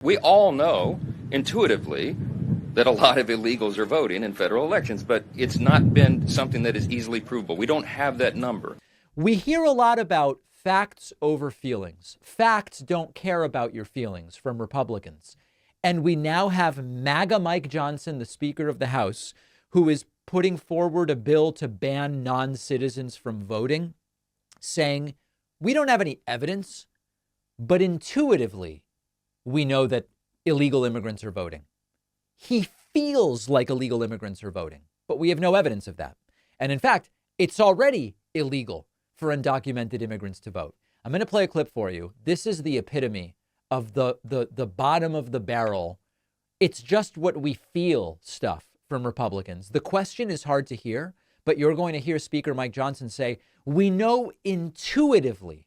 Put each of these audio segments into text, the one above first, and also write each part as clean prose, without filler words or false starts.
We all know intuitively that a lot of illegals are voting in federal elections, but it's not been something that is easily provable. We don't have that number. We hear a lot about facts over feelings. Facts don't care about your feelings from Republicans. And we now have MAGA Mike Johnson, the Speaker of the House, who is putting forward a bill to ban non-citizens from voting, saying, we don't have any evidence, but intuitively, we know that illegal immigrants are voting. He feels like illegal immigrants are voting, but we have no evidence of that. And in fact, it's already illegal for undocumented immigrants to vote. I'm going to play a clip for you. This is the epitome of the bottom of the barrel. It's just what we feel stuff from Republicans. The question is hard to hear, but you're going to hear Speaker Mike Johnson say, we know intuitively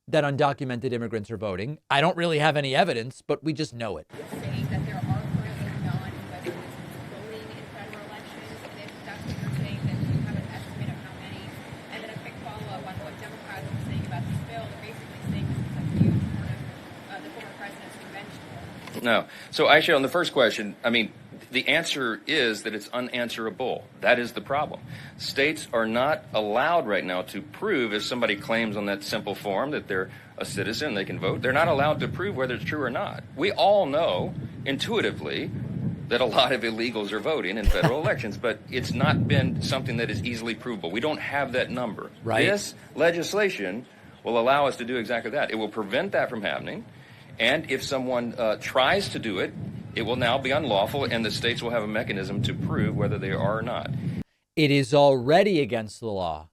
that undocumented immigrants are voting. I don't really have any evidence, but we just know it. Saying that there are currently non-residents voting in federal elections, and if that's what you're saying, then you have an estimate of how many. And then a quick follow-up on what Democrats are saying about this bill. They're basically saying this is a huge part of the former president's revenge tour. No. So, Aisha, on the first question, the answer is that it's unanswerable. That is the problem. States are not allowed right now to prove, if somebody claims on that simple form that they're a citizen, they can vote. They're not allowed to prove whether it's true or not. We all know intuitively that a lot of illegals are voting in federal elections, but it's not been something that is easily provable. We don't have that number. Right. This legislation will allow us to do exactly that. It will prevent that from happening. And if someone tries to do it, it will now be unlawful, and the states will have a mechanism to prove whether they are or not. It is already against the law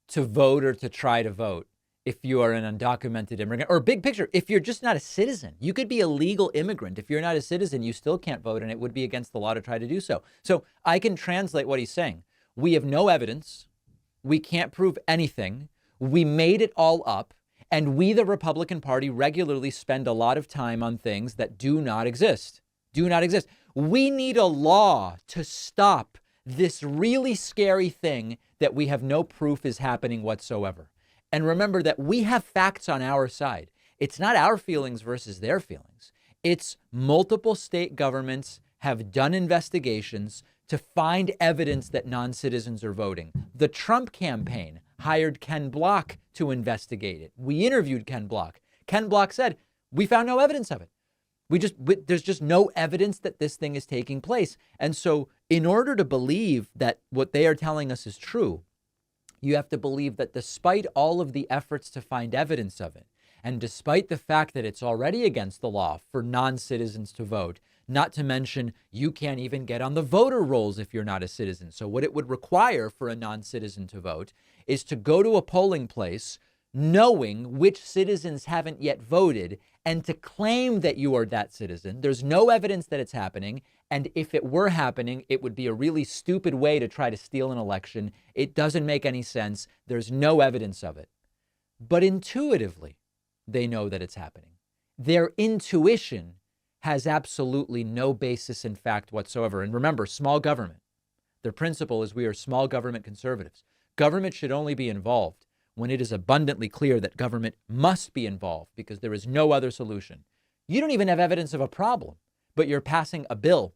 to vote or to try to vote if you are an undocumented immigrant, or big picture, if you're just not a citizen. You could be a legal immigrant. If you're not a citizen, you still can't vote, and it would be against the law to try to do so. So I can translate what he's saying. We have no evidence. We can't prove anything. We made it all up. And we, the Republican Party, regularly spend a lot of time on things that do not exist. Do not exist. We need a law to stop this really scary thing that we have no proof is happening whatsoever. And remember that we have facts on our side. It's not our feelings versus their feelings. It's multiple state governments have done investigations to find evidence that non-citizens are voting. The Trump campaign hired Ken Block to investigate it. We interviewed Ken Block. Ken Block said, we found no evidence of it. There's just no evidence that this thing is taking place. And so in order to believe that what they are telling us is true, you have to believe that despite all of the efforts to find evidence of it, and despite the fact that it's already against the law for non-citizens to vote, not to mention you can't even get on the voter rolls if you're not a citizen. So what it would require for a non-citizen to vote is to go to a polling place knowing which citizens haven't yet voted and to claim that you are that citizen. There's no evidence that it's happening. And if it were happening, it would be a really stupid way to try to steal an election. It doesn't make any sense. There's no evidence of it. But intuitively, they know that it's happening. Their intuition has absolutely no basis in fact whatsoever. And remember, small government. Their principle is we are small government conservatives. Government should only be involved when it is abundantly clear that government must be involved because there is no other solution. You don't even have evidence of a problem, but you're passing a bill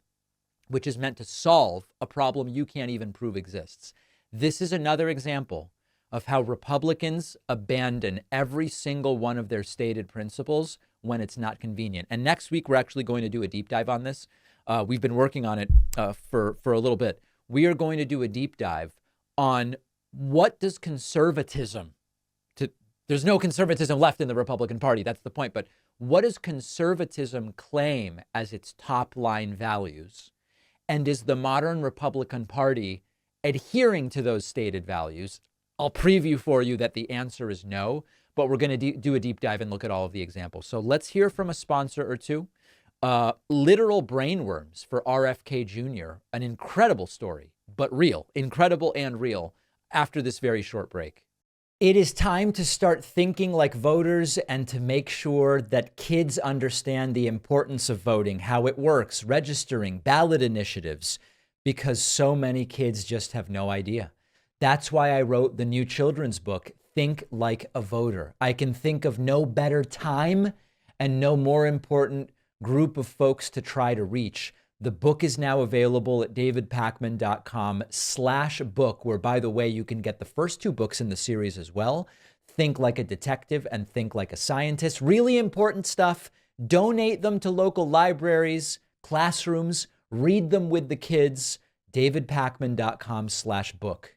which is meant to solve a problem you can't even prove exists. This is another example of how Republicans abandon every single one of their stated principles when it's not convenient. And next week, we're actually going to do a deep dive on this. We've been working on it for a little bit. We are going to do a deep dive on what does conservatism, there's no conservatism left in the Republican Party. That's the point. But what does conservatism claim as its top line values? And is the modern Republican Party adhering to those stated values? I'll preview for you that the answer is no, but we're going to do a deep dive and look at all of the examples. So let's hear from a sponsor or two. Literal brainworms for RFK Jr., an incredible story, but real, incredible and real, after this very short break. It is time to start thinking like voters and to make sure that kids understand the importance of voting, how it works, registering, ballot initiatives, because so many kids just have no idea. That's why I wrote the new children's book, Think Like a Voter. I can think of no better time and no more important group of folks to try to reach. The book is now available at davidpakman.com/book, where, by the way, you can get the first 2 books in the series as well. Think Like a Detective and Think Like a Scientist. Really important stuff. Donate them to local libraries, classrooms, read them with the kids. davidpakman.com/book.